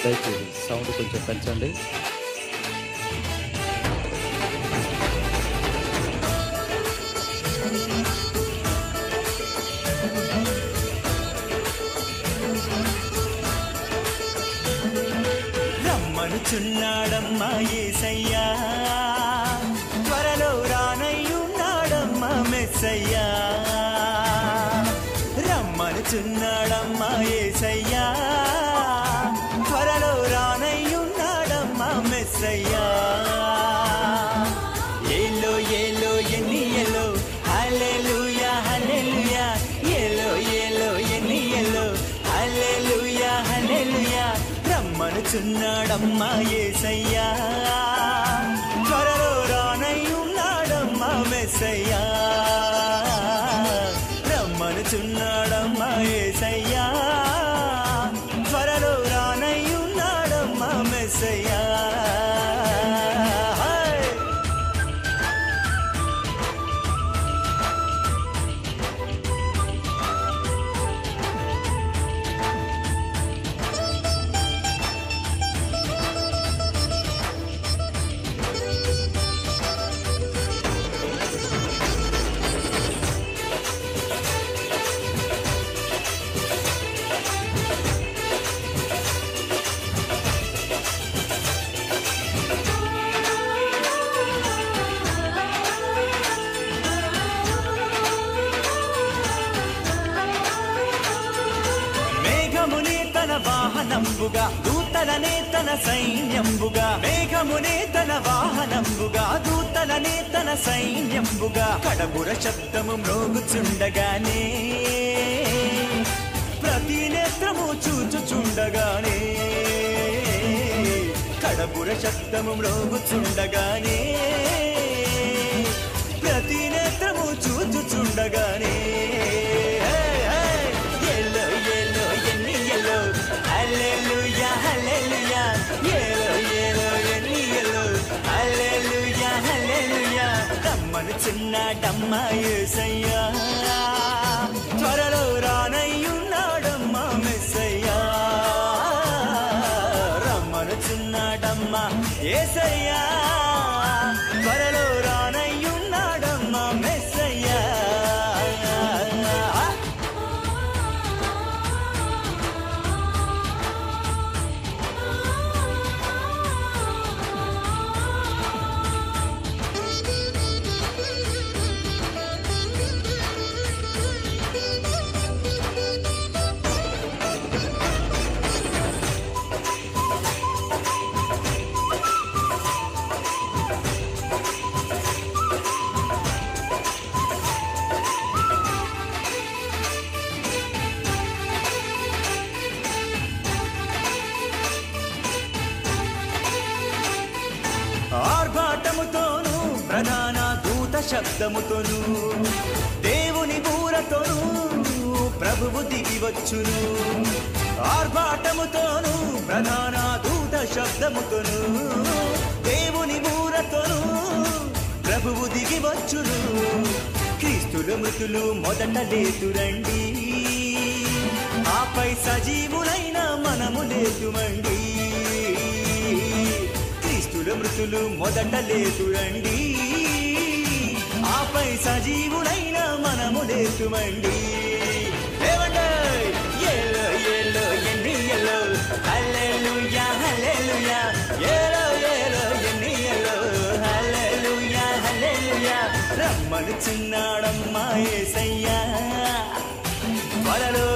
దయచేసి సౌండ్ కొంచెం పెంచండి. రమ్మనుచున్నాడమ్మా యేసయ్యా, త్వరలో రానయ్యున్నాడమ్మా మెస్సయ్యా. రమ్మనుచున్నాడమ్మా యేసయ్యా, త్వరలో రానయ్యున్నాడమ్మా మెస్సయ్యా. ఏలో ఏలో ఎన్ని ఎలో హల్లెలూయా హల్లెలూయా, ఏలో ఏలో ఎన్ని ఎలో హల్లెలూయా హల్లెలూయా. రమ్మనుచున్నాడమ్మా యేసయ్యా, త్వరలో రానయ్యున్నాడమ్మా మెస్సయ్యా. రమ్మనుచున్నాడమ్మా యేసయ్యా, త్వరలో రానయ్యున్నాడమ్మా మెస్సయ్యా. వాహనంబుగా దూతలనే తన సైన్యంబుగా, మేఘమునే తన వాహనంబుగా దూతలనే తన సైన్యంబుగా, కడబుర శబ్దము మ్రోగుచుండగానే ప్రతి నేత్రము చూచుచుండగానే, కడబుర శబ్దము మ్రోగుచుండగానే ప్రతి నేత్రము చూచుచుండగానే. హల్లెలూయా హల్లెలూయా, ఏలో ఏలో ఎన్ని ఎలో హల్లెలూయా హల్లెలూయా. రమ్మనుచున్నాడమ్మా యేసయ్యా, త్వరలో రానయ్యున్నాడమ్మా మెస్సయ్యా. రమ్మనుచున్నాడమ్మా యేసయ్యా, త్వరలో రానయ్యున్నాడమ్మా మెస్సయ్యా. ఆర్భాటముతోను ప్రధాన దూత శబ్దముతోను, దేవుని బూరతోను ప్రభువు దిగివచ్చును. ఆర్భాటముతోను ప్రధాన దూత శబ్దముతోను, దేవుని బూరతోను ప్రభువు దిగివచ్చును. క్రీస్తుల మృతులు మొదట లేతురండి, ఆపై సజీవులైన మనము లేతుమండి. క్రీస్తుల మృతులు మొదట లేతురండి, ఆపై సజీవులైన మనము లేతుమండి. ఏలో ఏలో ఎన్ని ఎలో హల్లెలూయా హల్లెలూయా, ఏలో ఏలో ఎన్ని ఎలో హల్లెలూయా హల్లెలూయా. రమ్మనుచున్నాడమ్మా యేసయ్యా, త్వరలో